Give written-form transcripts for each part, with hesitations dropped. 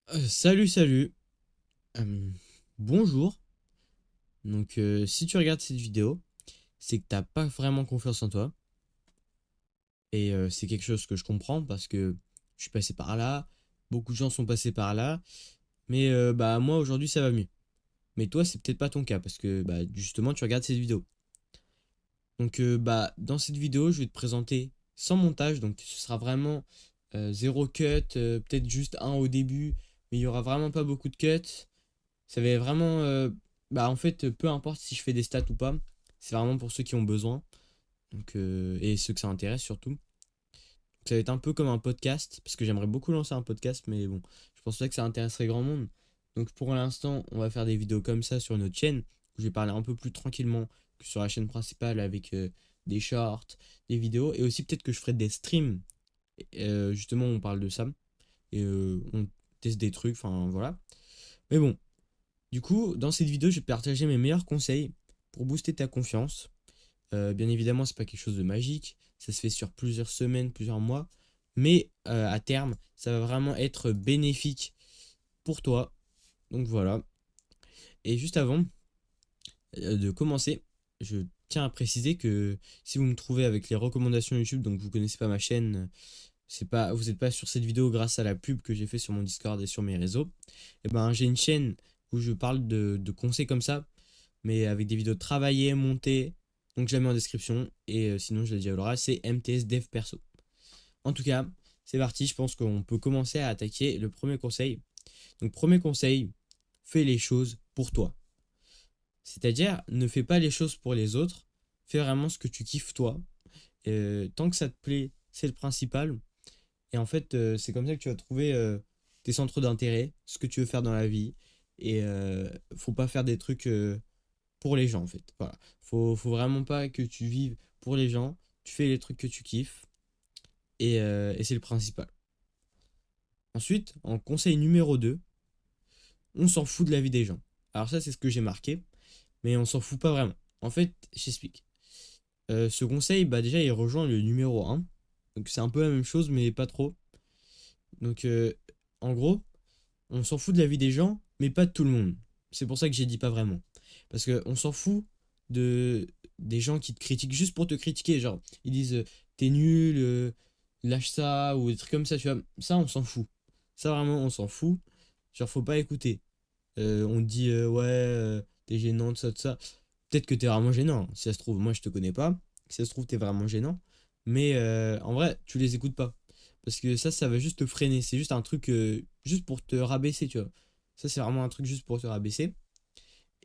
Salut. Euh, Bonjour. Si tu regardes cette vidéo, c'est que t'as pas vraiment confiance en toi. Et c'est quelque chose que je comprends parce que je suis passé par là. Beaucoup de gens sont passés par là. Mais bah moi aujourd'hui ça va mieux. Mais toi c'est peut-être pas ton cas parce que bah justement tu regardes cette vidéo. Bah dans cette vidéo je vais te présenter sans montage. Donc ce sera vraiment zéro cut. Peut-être juste un au début. Mais il y aura vraiment pas beaucoup de cuts. Ça va vraiment. Bah, en fait, peu importe si je fais des stats ou pas, c'est vraiment pour ceux qui ont besoin. Et ceux que ça intéresse surtout. Ça va être un peu comme un podcast, parce que j'aimerais beaucoup lancer un podcast, mais bon, je pense pas que ça intéresserait grand monde. Donc pour l'instant, on va faire des vidéos comme ça sur notre chaîne, où je vais parler un peu plus tranquillement que sur la chaîne principale avec des shorts, des vidéos, et aussi peut-être que je ferai des streams. Justement, on parle de ça, et on teste des trucs, enfin voilà. Mais bon, du coup, dans cette vidéo, je vais te partager mes meilleurs conseils pour booster ta confiance. Bien évidemment, c'est pas quelque chose de magique, ça se fait sur plusieurs semaines, plusieurs mois, mais à terme, ça va vraiment être bénéfique pour toi. Donc voilà. Et juste avant de commencer, je tiens à préciser que si vous me trouvez avec les recommandations YouTube, donc vous connaissez pas ma chaîne, c'est pas, vous n'êtes pas sur cette vidéo grâce à la pub que j'ai fait sur mon Discord et sur mes réseaux. Et ben j'ai une chaîne où je parle de conseils comme ça, mais avec des vidéos travaillées, montées. Donc je la mets en description. Et sinon, je l'ai dit à Laura, c'est MTS Dev Perso. En tout cas, c'est parti. Je pense qu'on peut commencer à attaquer le premier conseil. Donc, premier conseil, fais les choses pour toi. C'est-à-dire, ne fais pas les choses pour les autres. Fais vraiment ce que tu kiffes toi. Tant que ça te plaît, c'est le principal. Et en fait, c'est comme ça que tu vas trouver tes centres d'intérêt, ce que tu veux faire dans la vie. Et faut pas faire des trucs pour les gens en fait. Voilà. Faut vraiment pas que tu vives pour les gens. Tu fais les trucs que tu kiffes et c'est le principal. Ensuite, en conseil numéro 2, on s'en fout de la vie des gens. Alors ça, c'est ce que j'ai marqué, mais on s'en fout pas vraiment. En fait, j'explique. Ce conseil, bah déjà, il rejoint le numéro un. Donc c'est un peu la même chose, mais pas trop. Donc en gros, on s'en fout de la vie des gens, mais pas de tout le monde. C'est pour ça que j'ai dit pas vraiment. Parce qu'on s'en fout de des gens qui te critiquent juste pour te critiquer. Genre, ils disent t'es nul, lâche ça, ou des trucs comme ça, tu vois. Ça, on s'en fout. Ça, vraiment, on s'en fout. Genre, faut pas écouter. On te dit ouais, t'es gênant, tout ça. Peut-être que t'es vraiment gênant. Si ça se trouve, moi, je te connais pas. Si ça se trouve, t'es vraiment gênant. Mais en vrai, tu les écoutes pas. Parce que ça va juste te freiner. C'est juste un truc juste pour te rabaisser, tu vois. Ça, c'est vraiment un truc juste pour te rabaisser.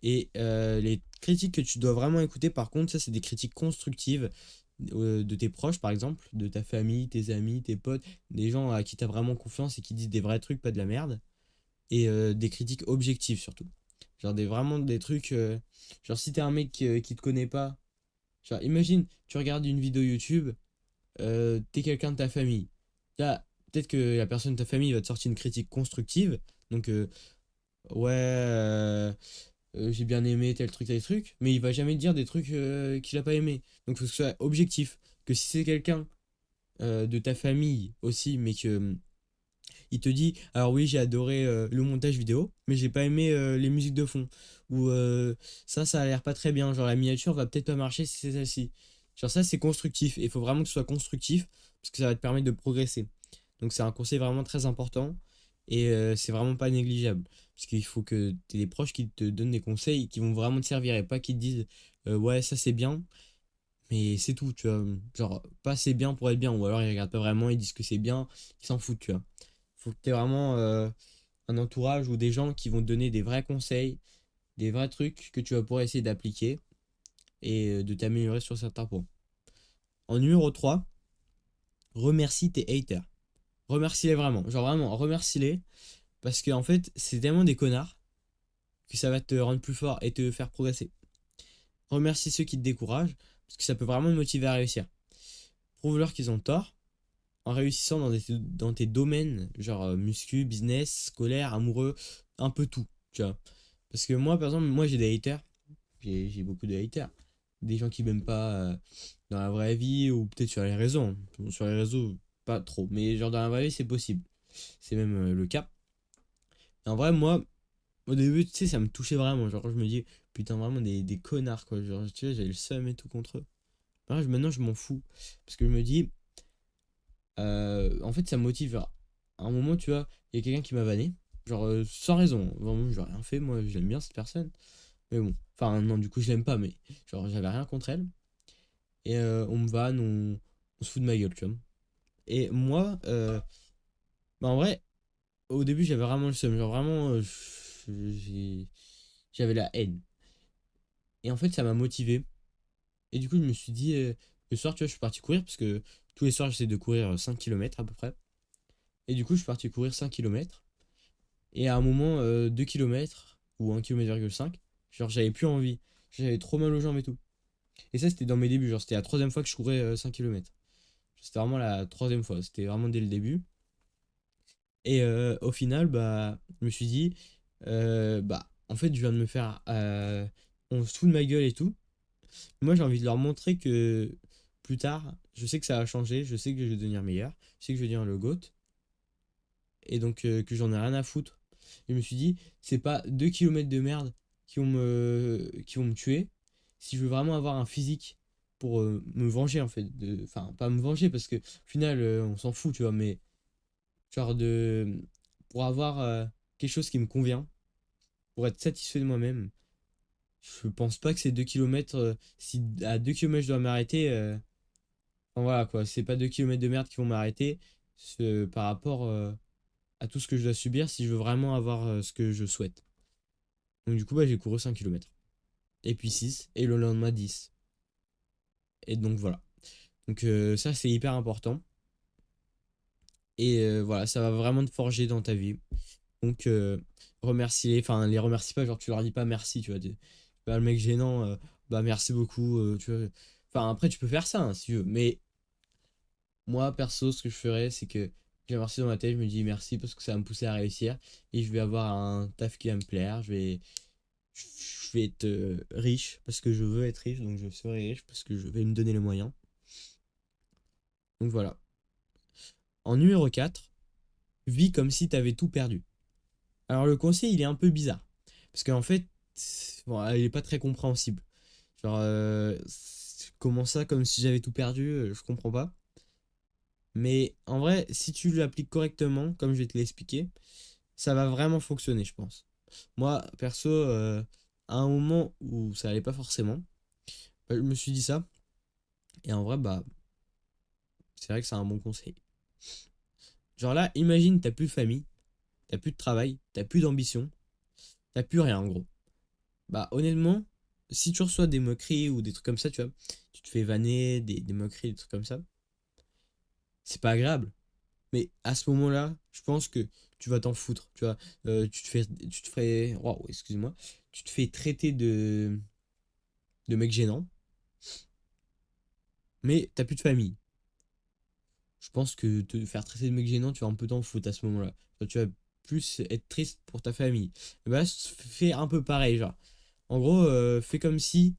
Et les critiques que tu dois vraiment écouter, par contre, ça, c'est des critiques constructives de tes proches, par exemple, de ta famille, tes amis, tes potes, des gens à qui tu as vraiment confiance et qui disent des vrais trucs, pas de la merde. Et des critiques objectives, surtout. Genre vraiment des trucs. Genre, si t'es un mec qui te connaît pas, genre, imagine, tu regardes une vidéo YouTube, t'es quelqu'un de ta famille. Là, peut-être que la personne de ta famille va te sortir une critique constructive. Donc, ouais, j'ai bien aimé tel truc, mais il va jamais te dire des trucs qu'il a pas aimé. Donc, il faut que ce soit objectif. Que si c'est quelqu'un de ta famille aussi, mais que il te dit alors oui, j'ai adoré le montage vidéo, mais j'ai pas aimé les musiques de fond. Ou ça a l'air pas très bien. Genre, la miniature va peut-être pas marcher si c'est celle-ci. Genre, ça, c'est constructif. Et il faut vraiment que ce soit constructif parce que ça va te permettre de progresser. Donc, c'est un conseil vraiment très important et c'est vraiment pas négligeable. Parce qu'il faut que tu aies des proches qui te donnent des conseils qui vont vraiment te servir et pas qui te disent ouais, ça c'est bien, mais c'est tout, tu vois. Genre, pas c'est bien pour être bien, ou alors ils regardent pas vraiment, ils disent que c'est bien, ils s'en foutent, tu vois. Faut que tu aies vraiment un entourage ou des gens qui vont te donner des vrais conseils, des vrais trucs que tu vas pouvoir essayer d'appliquer et de t'améliorer sur certains points. En numéro 3, remercie tes haters. Remercie-les vraiment. Genre vraiment, remercie-les. Parce qu'en fait, c'est tellement des connards que ça va te rendre plus fort et te faire progresser. Remercie ceux qui te découragent. Parce que ça peut vraiment te motiver à réussir. Prouve-leur qu'ils ont tort en réussissant dans tes domaines, genre muscu, business, scolaire, amoureux, un peu tout, tu vois. Parce que moi, par exemple, moi j'ai des haters, j'ai beaucoup de haters. Des gens qui m'aiment pas dans la vraie vie ou peut-être sur les réseaux, hein. Sur les réseaux, pas trop. Mais genre dans la vraie vie, c'est possible. C'est même le cas. Et en vrai, moi, au début, tu sais, ça me touchait vraiment. Genre, je me dis, putain, vraiment des connards, quoi. Genre, tu vois, j'avais le seum et tout contre eux. Maintenant, je m'en fous. Parce que je me dis, en fait, ça me motive. Genre, à un moment, tu vois, il y a quelqu'un qui m'a vanné. Genre, sans raison. Vraiment, j'ai rien fait. Moi, j'aime bien cette personne. Mais bon. Enfin, non, du coup, je l'aime pas, mais genre, j'avais rien contre elle. Et on me vanne, on se fout de ma gueule, tu vois. Et moi, bah, en vrai, au début, j'avais vraiment le seum. Genre, vraiment, j'avais la haine. Et en fait, ça m'a motivé. Et du coup, je me suis dit, le soir, tu vois, je suis parti courir parce que tous les soirs, j'essaie de courir 5 km à peu près. Et du coup, je suis parti courir 5 km. Et à un moment, 2 km ou 1,5 km, genre, j'avais plus envie. J'avais trop mal aux jambes et tout. Et ça, c'était dans mes débuts. Genre, c'était la troisième fois que je courais 5 km. C'était vraiment la troisième fois. C'était vraiment dès le début. Et au final, bah, je me suis dit, bah, en fait, je viens de me faire. On se fout de ma gueule et tout. Moi, j'ai envie de leur montrer que plus tard, je sais que ça va changer, je sais que je vais devenir meilleur, je sais que je vais devenir le GOAT, et donc que j'en ai rien à foutre. Et je me suis dit, c'est pas 2 kilomètres de merde qui vont me tuer. Si je veux vraiment avoir un physique pour me venger, en fait, enfin, pas me venger, parce que au final, on s'en fout, tu vois, mais genre pour avoir quelque chose qui me convient, pour être satisfait de moi-même, je pense pas que ces 2 kilomètres, si à 2 kilomètres je dois m'arrêter, enfin, voilà quoi, c'est pas 2 kilomètres de merde qui vont m'arrêter par rapport à tout ce que je dois subir si je veux vraiment avoir ce que je souhaite. Donc du coup, bah, j'ai couru 5 kilomètres. Et puis 6 et le lendemain 10. Et donc voilà. Donc ça, c'est hyper important. Et voilà, ça va vraiment te forger dans ta vie. Donc remercie-les, enfin les remercie pas, genre tu leur dis pas merci, tu vois. Bah, le mec gênant, bah merci beaucoup, tu vois. Enfin après, tu peux faire ça hein, si tu veux. Mais moi, perso, ce que je ferais, c'est que j'ai merci dans ma tête, je me dis merci parce que ça va me pousser à réussir et je vais avoir un taf qui va me plaire, je vais être riche parce que je veux être riche, donc je serai riche parce que je vais me donner les moyens. Donc voilà. En numéro 4, vis comme si tu avais tout perdu. Alors le conseil, il est un peu bizarre parce qu'en fait, bon, il est pas très compréhensible. Genre, comment ça, comme si j'avais tout perdu, je comprends pas. Mais en vrai, si tu l'appliques correctement, comme je vais te l'expliquer, ça va vraiment fonctionner, je pense. Moi, perso, à un moment où ça allait pas forcément, je me suis dit ça. Et en vrai, bah, c'est vrai que c'est un bon conseil. Genre là, imagine, t'as plus de famille, t'as plus de travail, t'as plus d'ambition, t'as plus rien en gros. Bah, honnêtement, si tu reçois des moqueries ou des trucs comme ça, tu vois, tu te fais vanner, des moqueries, des trucs comme ça, c'est pas agréable. Mais à ce moment-là, je pense que tu vas t'en foutre. Tu vois, tu te fais, waouh, excuse-moi, tu te fais traiter de mec gênant, mais t'as plus de famille. Je pense que te faire traiter de mec gênant, tu vas un peu t'en foutre à ce moment-là. Tu vas plus être triste pour ta famille. Et bah, fais un peu pareil, genre. En gros, fais comme si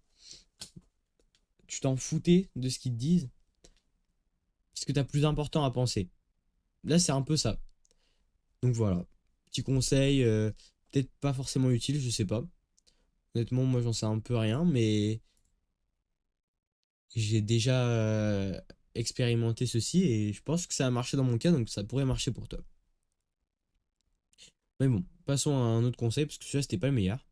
tu t'en foutais de ce qu'ils te disent, parce que t'as plus d'important à penser. Là, c'est un peu ça. Donc voilà. Petit conseil, peut-être pas forcément utile, je sais pas. Honnêtement, moi, j'en sais un peu rien, mais j'ai déjà expérimenté ceci et je pense que ça a marché dans mon cas, donc ça pourrait marcher pour toi. Mais bon, passons à un autre conseil, parce que celui-là, c'était pas le meilleur.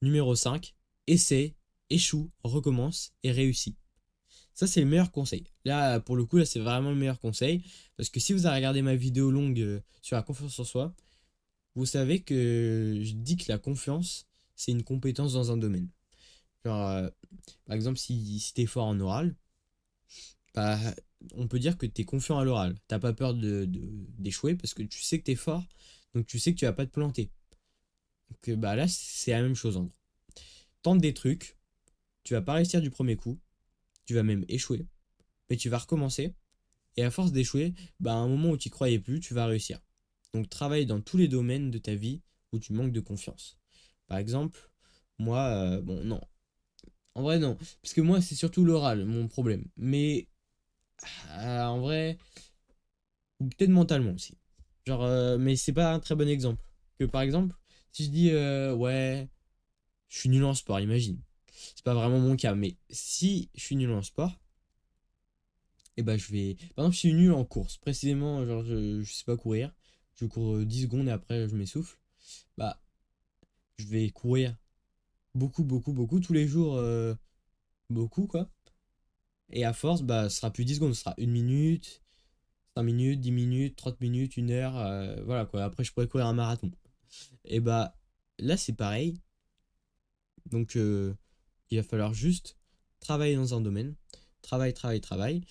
Numéro 5, essaie, échoue, recommence et réussis. Ça, c'est le meilleur conseil. Là, pour le coup, là, c'est vraiment le meilleur conseil. Parce que si vous avez regardé ma vidéo longue sur la confiance en soi, vous savez que je dis que la confiance, c'est une compétence dans un domaine. Genre, par exemple, si tu es fort en oral, bah, on peut dire que tu es confiant à l'oral. T'as pas peur d'échouer parce que tu sais que tu es fort, donc tu sais que tu vas pas te planter. Donc, bah, là, c'est la même chose en gros. Tente des trucs, tu vas pas réussir du premier coup, tu vas même échouer, mais tu vas recommencer. Et à force d'échouer, bah, à un moment où tu croyais plus, tu vas réussir. Donc travaille dans tous les domaines de ta vie où tu manques de confiance. Par exemple, moi, bon, non. En vrai, non. Parce que moi, c'est surtout l'oral, mon problème. Mais en vrai, ou peut-être mentalement aussi. Genre, mais c'est pas un très bon exemple. Que par exemple, si je dis, ouais, je suis nul en sport, imagine. C'est pas vraiment mon cas, mais si je suis nul en sport, et bah je vais. Par exemple, je suis nul en course. Précisément, genre, je sais pas courir. Je cours 10 secondes et après je m'essouffle. Bah, je vais courir beaucoup, beaucoup, beaucoup tous les jours, beaucoup quoi. Et à force, bah, ce sera plus 10 secondes, ce sera 1 minute, 5 minutes, 10 minutes, 30 minutes, 1 heure, voilà quoi. Après, je pourrais courir un marathon. Et bah, là, c'est pareil. Donc, il va falloir juste travailler dans un domaine. Travail, travail, travail.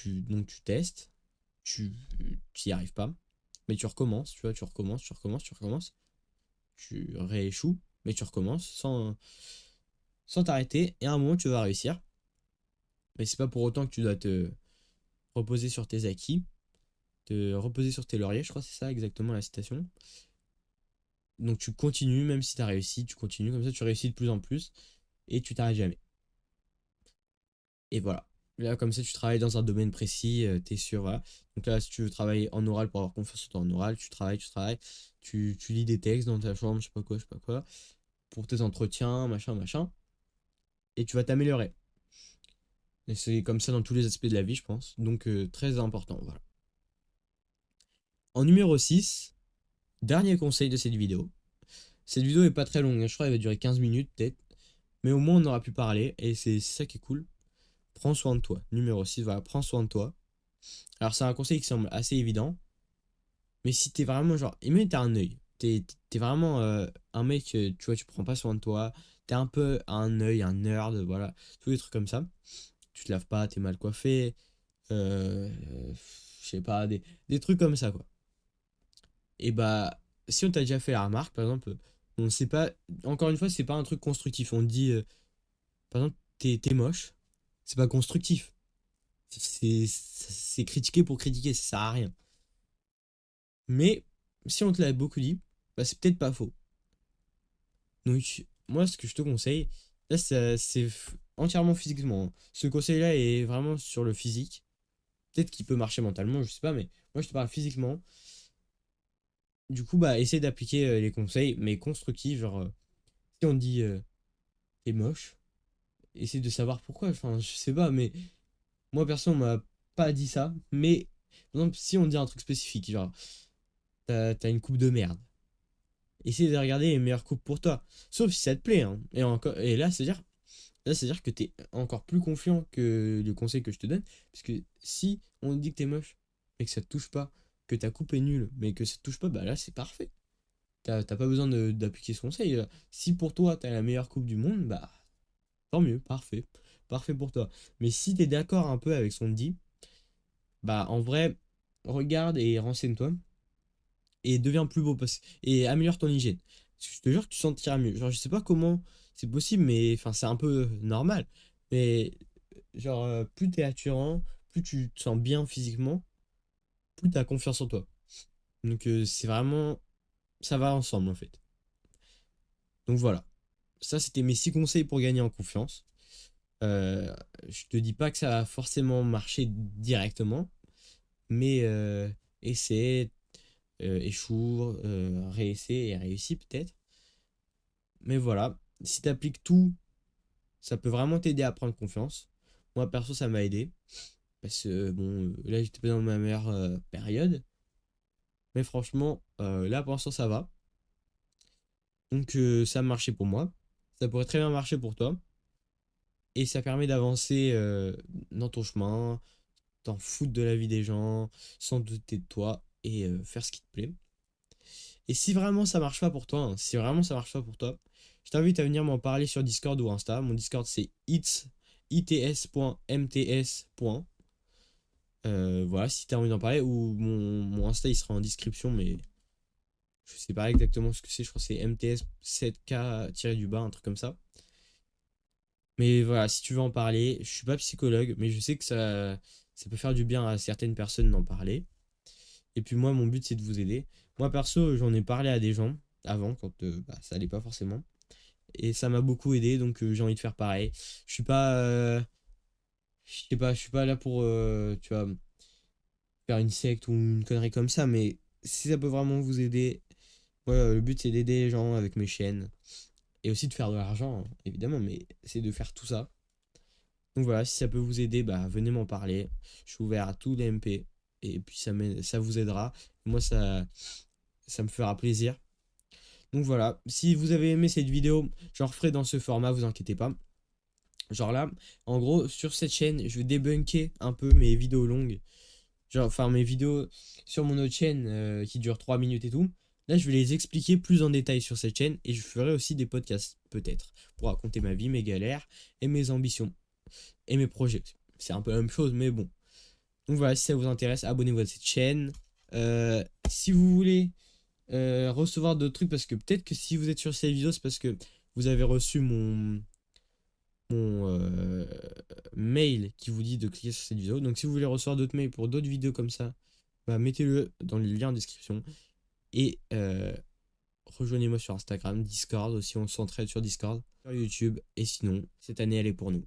Donc, tu testes. Tu n'y arrives pas. Mais tu recommences, tu vois, tu recommences, tu recommences, tu recommences. Tu rééchoues, mais tu recommences sans t'arrêter. Et à un moment, tu vas réussir. Mais c'est pas pour autant que tu dois te reposer sur tes acquis, te reposer sur tes lauriers, je crois que c'est ça exactement la citation. Donc tu continues, même si tu as réussi, tu continues, comme ça tu réussis de plus en plus et tu t'arrêtes jamais. Et voilà. Là, comme ça, tu travailles dans un domaine précis, tu es sûr, voilà. Donc là, si tu veux travailler en oral pour avoir confiance en toi en oral, tu travailles, tu lis des textes dans ta chambre, je sais pas quoi, pour tes entretiens, machin, machin, et tu vas t'améliorer. Et c'est comme ça dans tous les aspects de la vie, je pense. Donc très important, voilà. En numéro 6, dernier conseil de cette vidéo. Cette vidéo est pas très longue, hein, je crois qu'elle va durer 15 minutes peut-être. Mais au moins on aura pu parler et c'est ça qui est cool. Prends soin de toi. Numéro 6, voilà, prends soin de toi. Alors c'est un conseil qui semble assez évident, mais si t'es vraiment genre, imagine t'as un œil, t'es vraiment un mec, tu vois, tu prends pas soin de toi, t'es un peu un œil, un nerd, voilà, tous les trucs comme ça. Tu te laves pas, t'es mal coiffé, euh, je sais pas, des trucs comme ça quoi. Et bah, si on t'a déjà fait la remarque, par exemple, on sait pas, encore une fois, c'est pas un truc constructif. On te dit, par exemple, t'es moche, c'est pas constructif. C'est critiquer pour critiquer, ça sert à rien. Mais si on te l'a beaucoup dit, bah c'est peut-être pas faux. Donc, moi, ce que je te conseille, là, c'est entièrement physiquement, hein. Ce conseil-là est vraiment sur le physique. Peut-être qu'il peut marcher mentalement, je sais pas, mais moi, je te parle physiquement. Du coup, bah, essaie d'appliquer les conseils, mais constructifs. Genre, si on te dit t'es moche, essaie de savoir pourquoi. Enfin, je sais pas, mais moi, perso, on m'a pas dit ça. Mais, par exemple, si on dit un truc spécifique, genre, t'as une coupe de merde. Essaye de regarder les meilleures coupes pour toi. Sauf si ça te plaît, hein. Et là, c'est-à-dire que t'es encore plus confiant que le conseil que je te donne. Parce que si on te dit que t'es moche, mais que ça te touche pas, que ta coupe est nulle, mais que ça te touche pas, bah là, c'est parfait. T'as pas besoin d'appliquer ce conseil. Si pour toi, t'as la meilleure coupe du monde, bah tant mieux, parfait. Parfait pour toi. Mais si t'es d'accord un peu avec ce qu'on te dit, bah en vrai, regarde et renseigne-toi et deviens plus beau et améliore ton hygiène. Parce que je te jure que tu sentiras mieux. Genre, je sais pas comment c'est possible, mais enfin, c'est un peu normal. Mais genre, plus t'es attirant, plus tu te sens bien physiquement, plus t'as confiance en toi. Donc, c'est vraiment, ça va ensemble en fait. Donc voilà. Ça, c'était mes 6 conseils pour gagner en confiance. Euh, je te dis pas que ça va forcément marcher directement, mais essaie, échoue, réessaie et réussis peut-être. Mais voilà, si tu appliques tout, ça peut vraiment t'aider à prendre confiance. Moi, perso, ça m'a aidé. Parce que, bon, là, j'étais pas dans ma meilleure période. Mais franchement, là, pour l'instant, ça va. Donc, ça a marché pour moi. Ça pourrait très bien marcher pour toi. Et ça permet d'avancer dans ton chemin, t'en foutre de la vie des gens, sans douter de toi et faire ce qui te plaît. Et si vraiment ça marche pas pour toi, hein, si vraiment ça marche pas pour toi, je t'invite à venir m'en parler sur Discord ou Insta. Mon Discord c'est its.mts. Voilà, si t'as envie d'en parler, ou mon Insta il sera en description, mais je sais pas exactement ce que c'est, je crois que c'est MTS7K-du-bas, un truc comme ça. Mais voilà, si tu veux en parler, je suis pas psychologue, mais je sais que ça peut faire du bien à certaines personnes d'en parler. Et puis moi, mon but, c'est de vous aider. Moi, perso, j'en ai parlé à des gens avant, quand bah, ça allait pas forcément. Et ça m'a beaucoup aidé, donc j'ai envie de faire pareil. Je sais pas, je suis pas là pour, tu vois, faire une secte ou une connerie comme ça, mais si ça peut vraiment vous aider, voilà, le but c'est d'aider les gens avec mes chaînes. Et aussi de faire de l'argent, hein, évidemment, mais c'est de faire tout ça. Donc voilà, si ça peut vous aider, bah venez m'en parler. Je suis ouvert à tous les MP. Et puis ça vous aidera. Moi, ça me fera plaisir. Donc voilà, si vous avez aimé cette vidéo, j'en referai dans ce format, vous inquiétez pas. Genre là, en gros, sur cette chaîne, je vais débunker un peu mes vidéos longues. Genre, enfin, mes vidéos sur mon autre chaîne qui dure 3 minutes et tout. Là, je vais les expliquer plus en détail sur cette chaîne et je ferai aussi des podcasts, peut-être, pour raconter ma vie, mes galères et mes ambitions et mes projets. C'est un peu la même chose, mais bon. Donc voilà, si ça vous intéresse, abonnez-vous à cette chaîne. Si vous voulez recevoir d'autres trucs, parce que peut-être que si vous êtes sur cette vidéo, c'est parce que vous avez reçu mon mail qui vous dit de cliquer sur cette vidéo. Donc si vous voulez recevoir d'autres mails pour d'autres vidéos comme ça, bah, mettez-le dans le lien en description. Et rejoignez-moi sur Instagram, Discord aussi, on s'entraide sur Discord, sur YouTube. Et sinon, cette année, elle est pour nous.